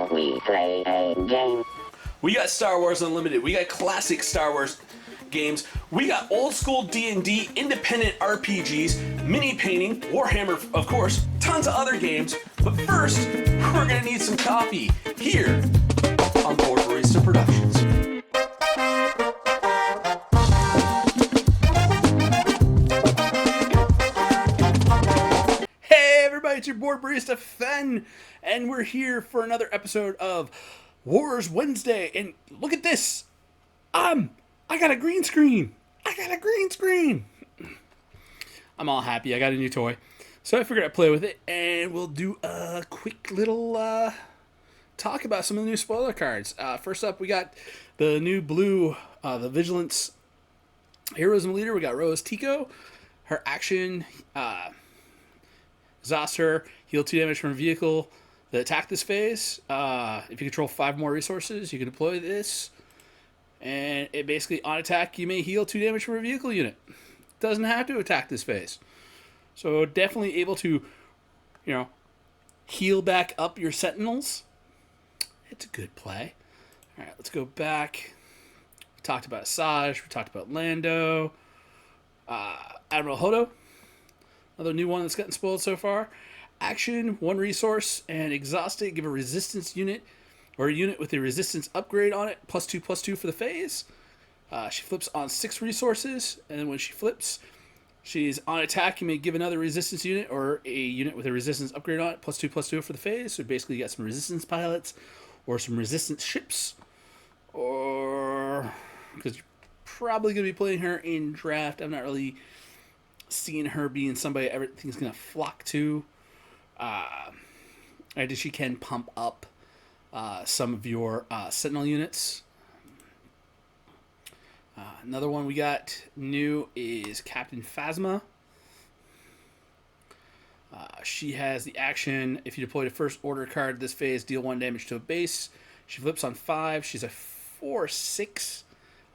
Shall we play a game? We got Star Wars Unlimited. We got classic Star Wars games. We got old school D&D, independent RPGs, mini painting, Warhammer, of course, tons of other games. But first, we're gonna need some coffee here on Board Barista Productions. Hey everybody, it's your Board Barista Fen, and we're here for another episode of Wars Wednesday. And look at this. I got a green screen. I'm all happy. I got a new toy. So I figured I'd play with it, and we'll do a quick little talk about some of the new spoiler cards. First up, we got the new blue, the Vigilance Heroism Leader. We got Rose Tico. Her action, exhaust her, heal 2 damage from a vehicle that attack this phase. If you control 5 more resources, you can deploy this. And it basically, on attack, you may heal 2 damage from a vehicle unit. Doesn't have to attack this phase. So definitely able to, heal back up your Sentinels. It's a good play. All right, let's go back. We talked about Asajj. We talked about Lando. Admiral Hodo. Another new one that's gotten spoiled so far. Action, 1 resource, and exhaust it. Give a resistance unit or a unit with a resistance upgrade on it, +2/+2 for the phase. She flips on 6 resources, and then when she flips, she's on attack. You may give another resistance unit or a unit with a resistance upgrade on it, +2/+2 for the phase. So basically, you got some resistance pilots or some resistance ships, or because you're probably going to be playing her in draft. I'm not really seeing her being somebody everything's going to flock to. And she can pump up some of your Sentinel units. Another one we got new is Captain Phasma. She has the action, if you deploy the first order card this phase, deal 1 damage to a base. She flips on 5. She's a 4/6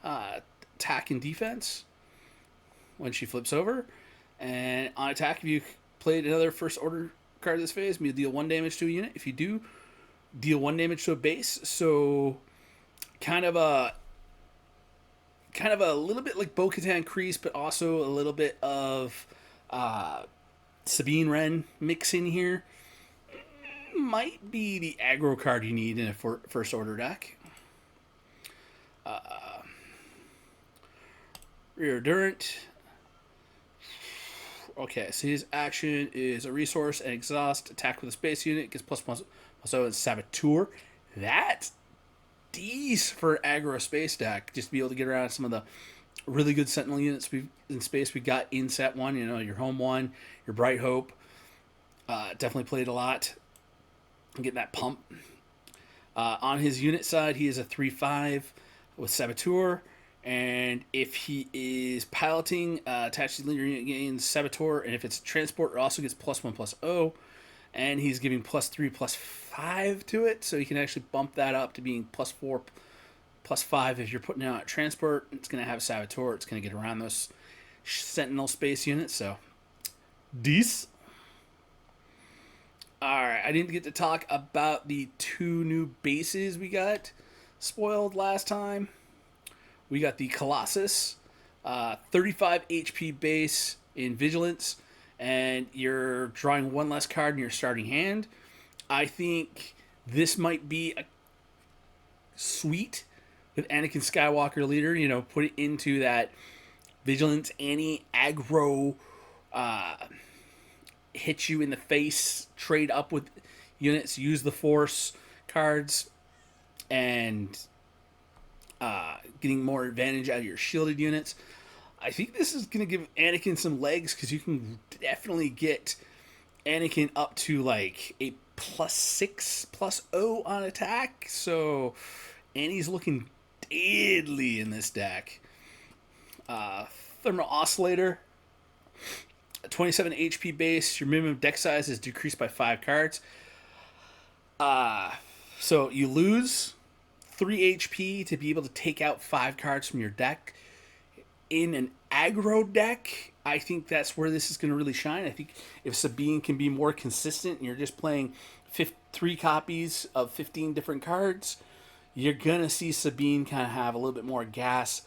attack and defense when she flips over. And on attack, if you played another first order card this phase, you deal 1 damage to a unit. If you do, deal 1 damage to a base. So kind of a little bit like Bo-Katan Kryze, but also a little bit of Sabine Wren mix in here. Might be the aggro card you need in a first order deck. Rear Durant. Okay, so his action is a resource and exhaust, attack with a space unit, gets +1/+0 and Saboteur. That's decent for aggro space deck, just to be able to get around some of the really good Sentinel units in space we got in set 1. Your Home 1, your Bright Hope. Definitely played a lot. Getting that pump. On his unit side, he is a 3/5 with Saboteur. And if he is piloting, attached to the leader unit gains Saboteur, and if it's transport, it also gets +1/+0, and he's giving +3/+5 to it, so you can actually bump that up to being +4/+5 if you're putting out transport. It's going to have Saboteur. It's going to get around those Sentinel space units, so decent. Alright, I didn't get to talk about the 2 new bases we got spoiled last time. We got the Colossus, 35 HP base in Vigilance, and you're drawing 1 less card in your starting hand. I think this might be a sweet with Anakin Skywalker leader. Put it into that Vigilance anti-aggro, hit you in the face, trade up with units, use the Force cards, and getting more advantage out of your shielded units. I think this is going to give Anakin some legs, because you can definitely get Anakin up to like a +6/+0 on attack. So, and he's looking deadly in this deck. Thermal Oscillator, 27 HP base. Your minimum deck size is decreased by 5 cards. So you lose 3 HP to be able to take out 5 cards from your deck. In an aggro deck, I think that's where this is going to really shine. I think if Sabine can be more consistent and you're just playing 3 copies of 15 different cards, you're going to see Sabine kind of have a little bit more gas,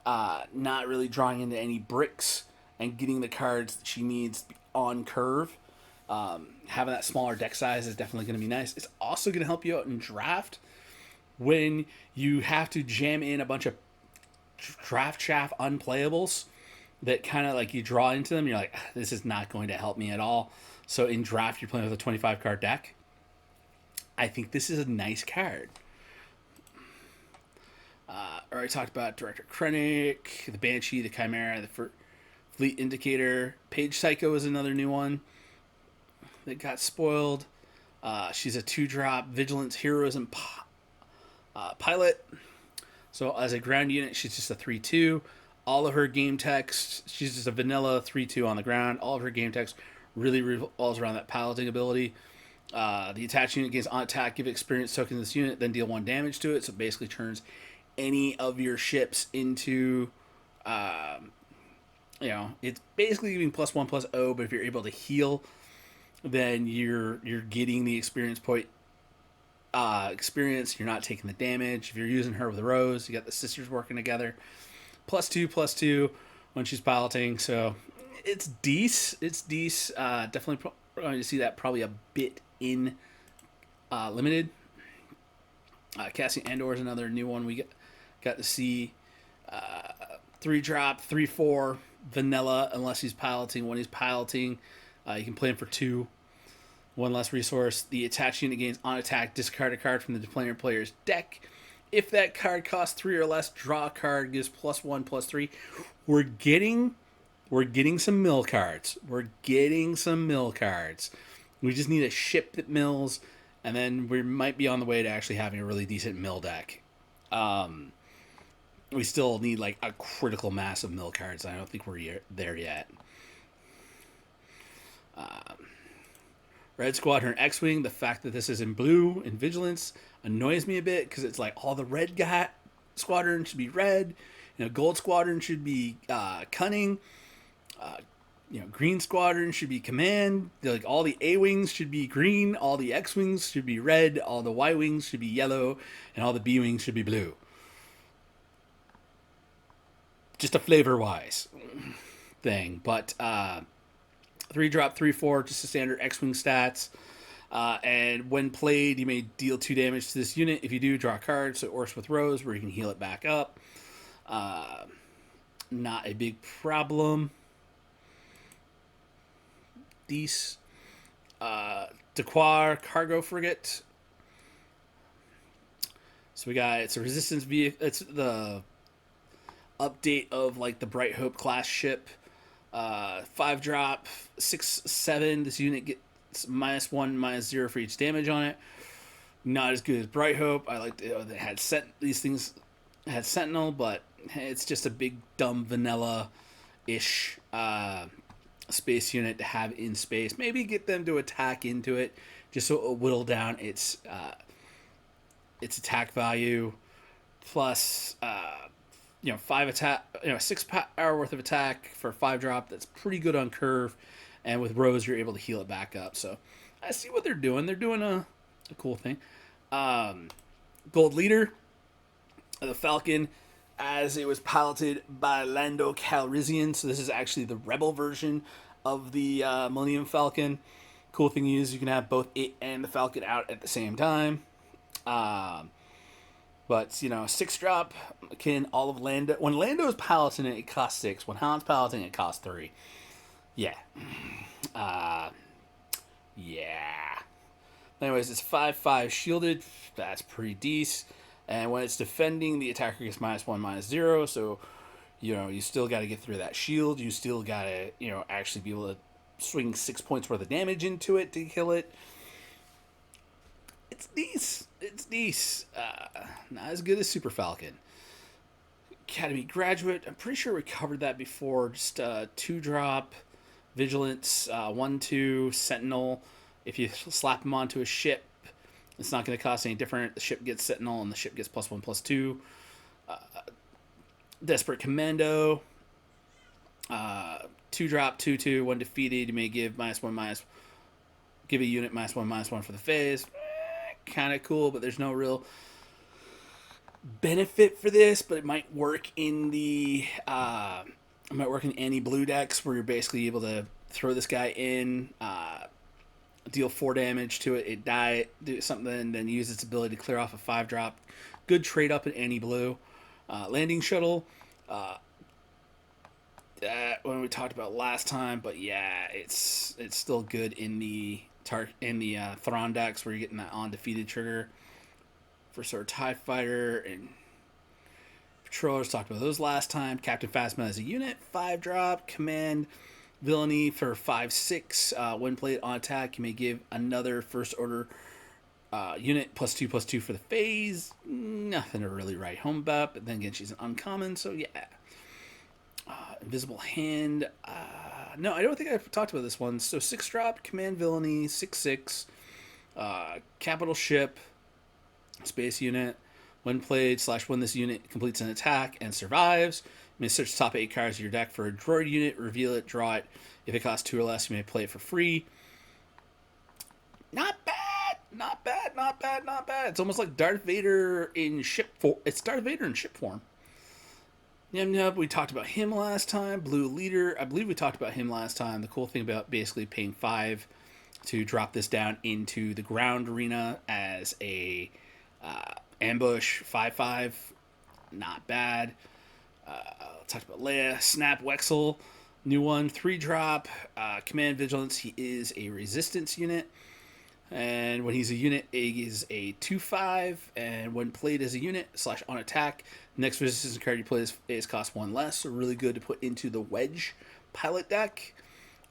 not really drawing into any bricks and getting the cards that she needs on curve. Having that smaller deck size is definitely going to be nice. It's also going to help you out in draft when you have to jam in a bunch of draft chaff unplayables that kind of like you draw into them. You're like, this is not going to help me at all. So in draft, you're playing with a 25 card deck. I think this is a nice card. Already talked about Director Krennic, the Banshee, the Chimera, the Fleet Indicator. Page Psycho is another new one that got spoiled. She's a 2-drop Vigilance, Heroism Pilot. So as a ground unit, she's just a 3/2. All of her game text, she's just a vanilla 3/2 on the ground. All of her game text really revolves around that piloting ability. The attached unit gains on attack, give experience token to this unit, then deal 1 damage to it. So it basically turns any of your ships into, it's basically giving +1/+0. But if you're able to heal, then you're getting the experience point. Experience. You're not taking the damage. If you're using her with Rose, you got the sisters working together. +2/+2 when she's piloting. So it's decent. It's decent. Definitely going to see that probably a bit in limited. Cassian Andor is another new one we got to see. 3-drop, 3/4 vanilla unless he's piloting. When he's piloting, you can play him for 2. 1 less resource. The attached unit gains on attack, discard a card from the player's deck. If that card costs 3 or less, draw a card, gives +1/+3. We're getting some mill cards. We're getting some mill cards. We just need a ship that mills, and then we might be on the way to actually having a really decent mill deck. We still need like a critical mass of mill cards. I don't think we're there yet. Red Squadron X-Wing, the fact that this is in blue in Vigilance annoys me a bit because it's like all the red squadron should be red. Gold Squadron should be Cunning. Green Squadron should be Command. Like all the A-Wings should be green. All the X-Wings should be red. All the Y-Wings should be yellow. And all the B-Wings should be blue. Just a flavor-wise thing. But 3-drop, 3/4, just the standard X-Wing stats. And when played, you may deal 2 damage to this unit. If you do, draw a card. So it works with Rose, where you can heal it back up. Not a big problem. These Dequar cargo frigate. So it's a resistance vehicle. It's the update of like the Bright Hope class ship. 5-drop, 6/7. This unit gets -1, -0 for each damage on it. Not as good as Bright Hope. I liked it. They had these things had Sentinel, but it's just a big dumb vanilla-ish space unit to have in space. Maybe get them to attack into it, just so it will whittle down its attack value. Plus, 5 attack, 6 power worth of attack for 5-drop. That's pretty good on curve, and with Rose, you're able to heal it back up. So I see what they're doing. They're doing a cool thing. Gold Leader, the Falcon, as it was piloted by Lando Calrissian. So this is actually the Rebel version of the Millennium Falcon. Cool thing is you can have both it and the Falcon out at the same time. But 6-drop can all of Lando. When Lando's piloting it costs 6. When Han's piloting it costs 3. Yeah. Yeah. Anyways, it's 5/5 shielded. That's pretty decent. And when it's defending, the attacker gets -1, -0. So, you still got to get through that shield. You still got to, actually be able to swing 6 points worth of damage into it to kill it. It's decent. It's decent. Not as good as Super Falcon. Academy Graduate. I'm pretty sure we covered that before. Just 2-drop, Vigilance, 1/2, Sentinel. If you slap them onto a ship, it's not going to cost any different. The ship gets Sentinel, and the ship gets +1/+2. Desperate Commando. 2-drop, 2/2, when defeated, you may give -1, Give a unit -1/-1 for the phase. Kind of cool, but there's no real benefit for this. But it might work in the it might work in any blue decks where you're basically able to throw this guy in, deal 4 damage to it, die, do something, then use its ability to clear off a 5-drop. Good trade up in any blue. Landing shuttle. That when we talked about last time, but yeah, it's still good in the Thrawn decks where you're getting that undefeated trigger for sort of TIE Fighter and Patrollers. Talked about those last time. Captain Phasma as a unit, 5-drop. Command Villainy for 5/6. When played on attack, you may give another first order unit +2/+2 for the phase. Nothing to really write home about, but then again, she's an uncommon, so yeah. Invisible Hand. No, I don't think I've talked about this one. So 6-drop, Command Villainy, 6/6. Capital Ship, Space Unit. When played / when this unit completes an attack and survives, you may search the top 8 cards of your deck for a droid unit, reveal it, draw it. If it costs 2 or less, you may play it for free. Not bad, not bad, not bad, not bad. It's almost like Darth Vader in ship form. It's Darth Vader in ship form. Yep, we talked about him last time. Blue Leader, I believe we talked about him last time. The cool thing about basically paying 5 to drop this down into the ground arena as a ambush 5/5, not bad. Talked about Leia, Snap Wexel, new one, 3-drop, Command Vigilance. He is a resistance unit, and when he's a unit, he is a 2/5, and when played as a unit / on attack, next resistance card you play is cost 1 less, so really good to put into the Wedge pilot deck.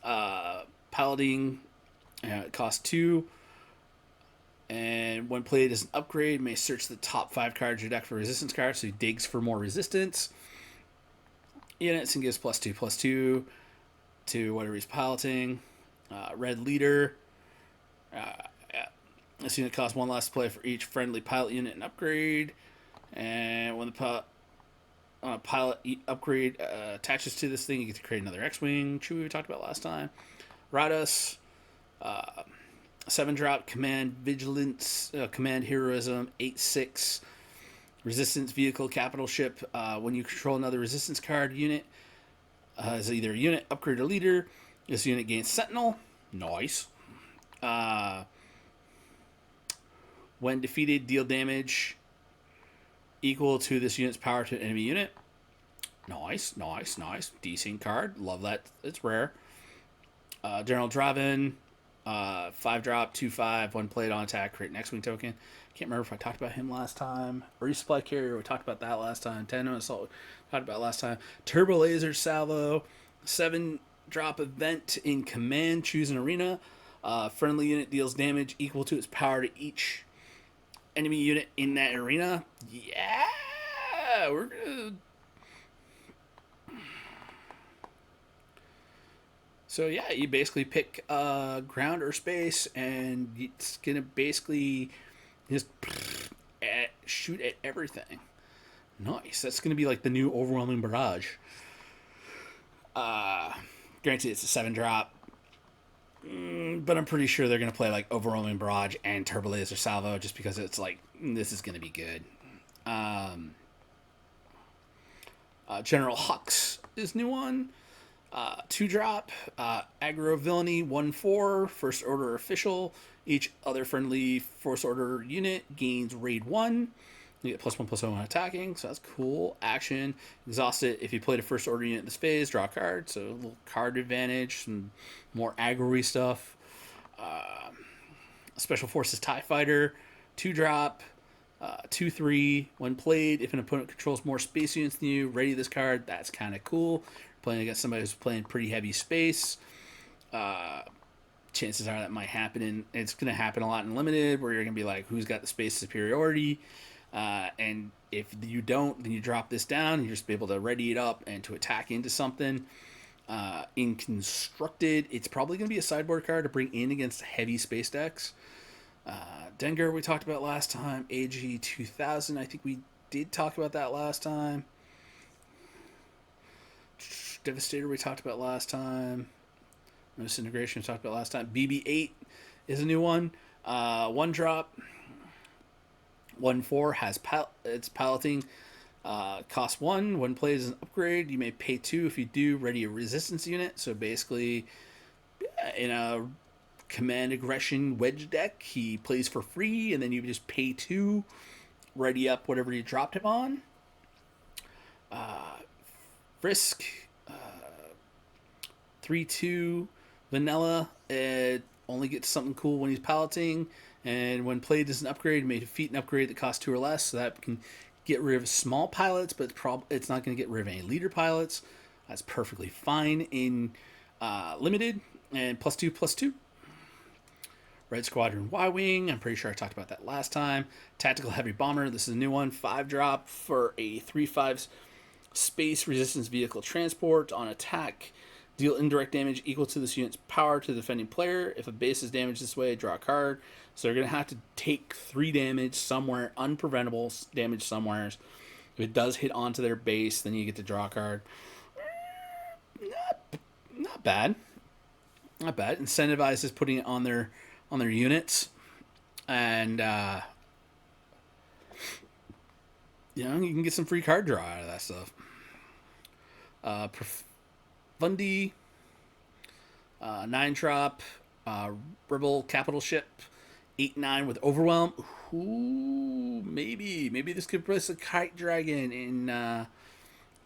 Piloting, it costs 2, and when played as an upgrade, may search the top 5 cards of your deck for resistance cards, so he digs for more resistance. Units and gives +2/+2 to whatever he's piloting. Red Leader. This unit costs 1 less to play for each friendly pilot unit and upgrade. And when the pilot upgrade attaches to this thing, you get to create another X-Wing. Chewie we talked about last time. Rados. 7-drop, Command Vigilance, Command Heroism, 8/6. Resistance Vehicle, Capital Ship. When you control another resistance card unit, as either a unit, upgrade, or leader, this unit gains Sentinel. Nice. When defeated, deal damage equal to this unit's power to an enemy unit. Nice, nice, nice. Decent card. Love that. It's rare. General Draven. 5-drop, 2/5. When played on attack, create an X-Wing token. Can't remember if I talked about him last time. Resupply Carrier, we talked about that last time. Tandem Assault, we talked about last time. Turbo Laser Salvo. 7-drop event in command. Choose an arena. Friendly unit deals damage equal to its power to each enemy unit in that arena. Yeah, we're good. So yeah, you basically pick ground or space, and it's gonna basically just shoot at everything. Nice. That's gonna be like the new Overwhelming Barrage. Granted, it's a 7-drop, but I'm pretty sure they're gonna play like Overwhelming Barrage and Turbo Laser Salvo, just because it's like this is gonna be good. General Hux is new one. 2-drop, Aggro Villainy, 1/4, First Order Official. Each other friendly First Order unit gains Raid 1. You get +1/+1 on attacking, so that's cool. Action, exhaust it. If you played a First Order unit in this phase, draw a card, so a little card advantage, some more aggro-y stuff. Special Forces TIE Fighter, 2-drop, 2/3. When played, if an opponent controls more space units than you, ready this card. That's kind of cool. Playing against somebody who's playing pretty heavy space, chances are that might happen, and it's going to happen a lot in limited, where you're going to be like, who's got the space superiority, and if you don't, then you drop this down, and you just be able to ready it up and to attack into something. In Constructed, it's probably going to be a sideboard card to bring in against heavy space decks. Dengar we talked about last time. AG 2000, I think we did talk about that last time. Devastator we talked about last time. Disintegration we talked about last time. BB-8 is a new one. One drop. 1/4 has it's piloting. Cost 1. When played as an upgrade, you may pay 2 if you do. Ready a resistance unit. So basically, in a command aggression wedge deck, he plays for free, and then you just pay 2. Ready up whatever you dropped him on. Frisk. 3/2 vanilla. It only gets something cool when he's piloting, and when played as an upgrade, you may defeat an upgrade that costs 2 or less. So that can get rid of small pilots, but it's not going to get rid of any leader pilots. That's perfectly fine in limited. And +2/+2. Red Squadron Y-Wing. I'm pretty sure I talked about that last time. Tactical Heavy Bomber. This is a new one. 5 drop for a 3/5 space resistance vehicle transport. On attack, deal indirect damage equal to this unit's power to the defending player. If a base is damaged this way, draw a card. So they're going to have to take 3 damage somewhere, unpreventable damage somewhere. If it does hit onto their base, then you get to draw a card. Not bad. Not bad. Incentivizes putting it on their units. And, you can get some free card draw out of that stuff. Fundy, 9 drop, Rebel capital ship, 8/9 with overwhelm. Ooh, maybe this could replace a kite dragon in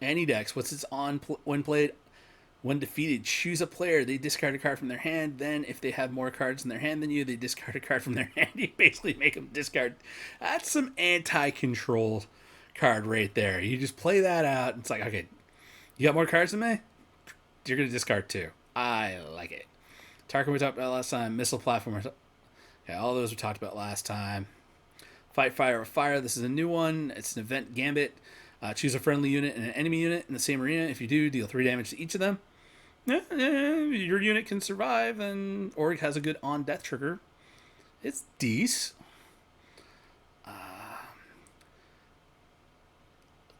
any decks. What's its on when played? When defeated, choose a player. They discard a card from their hand. Then, if they have more cards in their hand than you, they discard a card from their hand. You basically make them discard. That's some anti-control card right there. You just play that out. It's like, okay, you got more cards than me? You're going to discard 2. I like it. Tarkin we talked about last time. Missile platform. Yeah, all those we talked about last time. Fight Fire with Fire. This is a new one. It's an event gambit. Choose a friendly unit and an enemy unit in the same arena. If you do, deal 3 damage to each of them. Your unit can survive, and or it has a good on-death trigger. It's decent.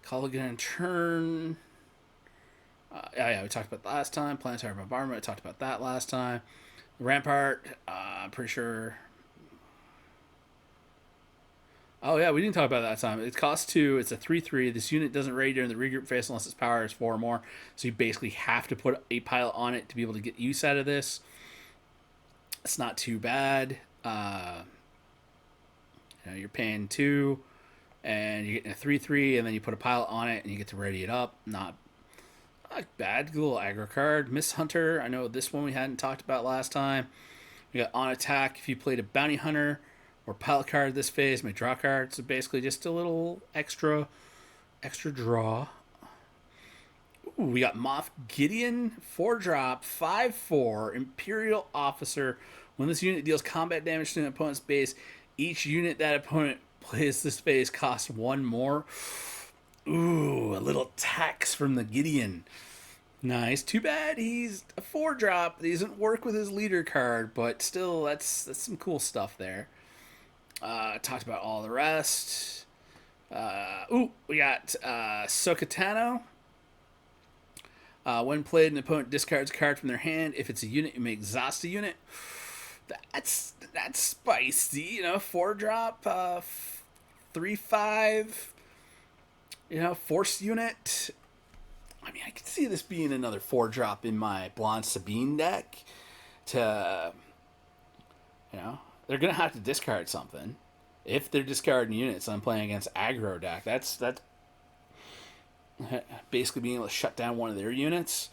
Call again in turn. Yeah, we talked about that last time. Planetary Bombardment, I talked about that last time. Rampart, I'm pretty sure. Oh, yeah, we didn't talk about that last time. It costs 2. It's a 3/3. This unit doesn't raid during the regroup phase unless its power is 4 or more. So you basically have to put a pilot on it to be able to get use out of this. It's not too bad. You're paying 2, and you're getting a 3/3, and then you put a pilot on it, and you get to ready it up. Not bad. Good little aggro card. Miss Hunter. I know this one we hadn't talked about last time. We got on attack. If you played a bounty hunter or pilot card this phase, may draw card. So basically just a little extra draw. Ooh, we got Moff Gideon, 4 drop, 5/4, Imperial Officer. When this unit deals combat damage to an opponent's base, each unit that opponent plays this phase costs 1 more. Ooh, a little tax from the Gideon. Nice. Too bad he's a 4 drop. He doesn't work with his leader card, but still, that's some cool stuff there. Talked about all the rest. We got Sokatano. When played, an opponent discards a card from their hand. If it's a unit, you may exhaust a unit. That's spicy. 4 drop, 3/5. Force unit. I mean, I could see this being another 4 drop in my Blonde Sabine deck. They're gonna have to discard something. If they're discarding units, I'm playing against aggro deck. That's basically being able to shut down one of their units.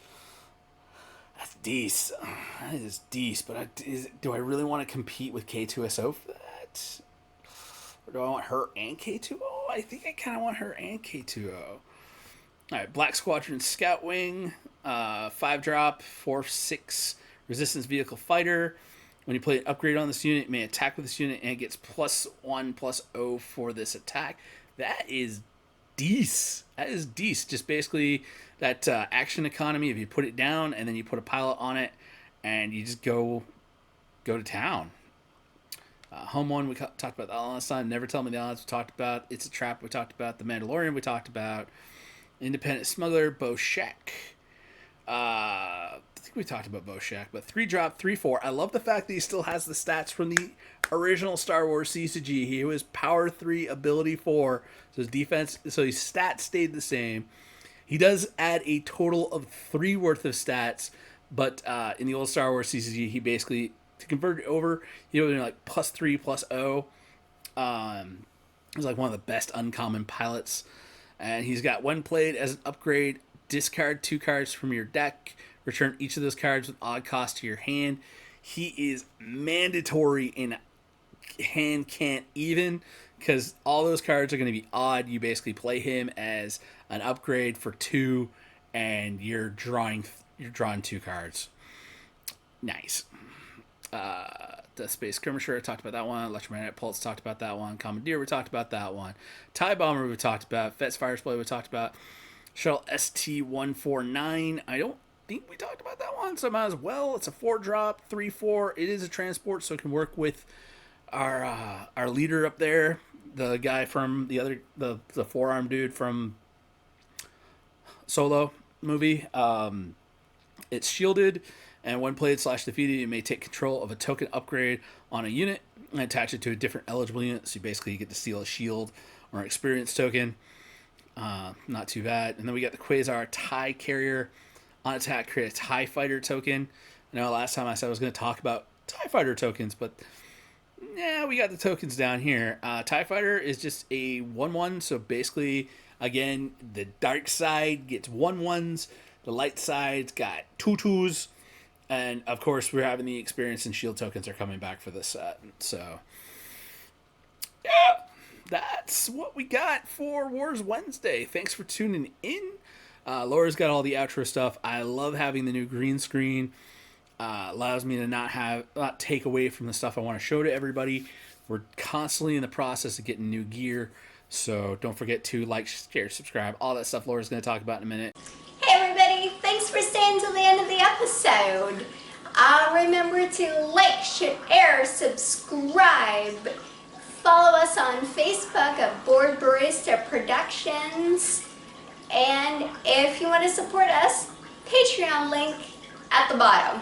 That's decent. That is decent. But do I really want to compete with K2SO for that? Or do I want her and K2O? I think I kind of want her and K2O. Alright, Black Squadron Scout Wing. 5 drop, 4/6 resistance vehicle fighter. When you play an upgrade on this unit, it may attack with this unit and it gets +1/+0 for this attack. That is decent. That is decent. Just basically that action economy. If you put it down and then you put a pilot on it and you just go to town. Home one, we talked about that last time. Never Tell Me the Odds, we talked about. It's a Trap, we talked about. The Mandalorian, we talked about. Independent Smuggler, Bo Shek. I think we talked about Boshak, but 3-drop, 3-4. I love the fact that he still has the stats from the original Star Wars CCG. He was power 3, ability 4. So his defense, so his stats stayed the same. He does add a total of 3 worth of stats, but in the old Star Wars CCG, he basically, to convert it over, he was like +3, +0. He's like one of the best uncommon pilots. And he's got when played as an upgrade, discard 2 cards from your deck, return each of those cards with odd cost to your hand. He is mandatory in hand can't even, because all those cards are going to be odd. You basically play him as an upgrade for 2, and you're drawing 2 cards. Nice. The Space Skirmisher, I talked about that one. Electromagnetic Pulse, talked about that one. Commandeer, we talked about that one. TIE Bomber, we talked about. Fet's Fire Display, we talked about. Shuttle ST-149, I don't think we talked about that one, so I might as well. It's a 4-drop, 3-4. It is a transport, so it can work with our leader up there, the guy from the forearm dude from Solo movie. It's shielded, and when played / defeated, you may take control of a token upgrade on a unit and attach it to a different eligible unit. So you basically get to steal a shield or an experience token. Not too bad. And then we got the Quasar TIE Carrier. On attack, create a TIE Fighter token. I know last time I said I was going to talk about TIE Fighter tokens, but yeah, we got the tokens down here. TIE Fighter is just a 1/1, so basically, again, the dark side gets 1/1s, the light side's got 2/2s, and of course, we're having the experience and shield tokens are coming back for this set. So, yeah, that's what we got for Wars Wednesday. Thanks for tuning in. Laura's got all the outro stuff. I love having the new green screen. Allows me to not take away from the stuff I want to show to everybody. We're constantly in the process of getting new gear, so don't forget to like, share, subscribe, all that stuff Laura's going to talk about in a minute. Hey everybody, thanks for staying till the end of the episode. Remember to like, share, subscribe. Follow us on Facebook at Board Barista Productions. And if you want to support us, Patreon link at the bottom.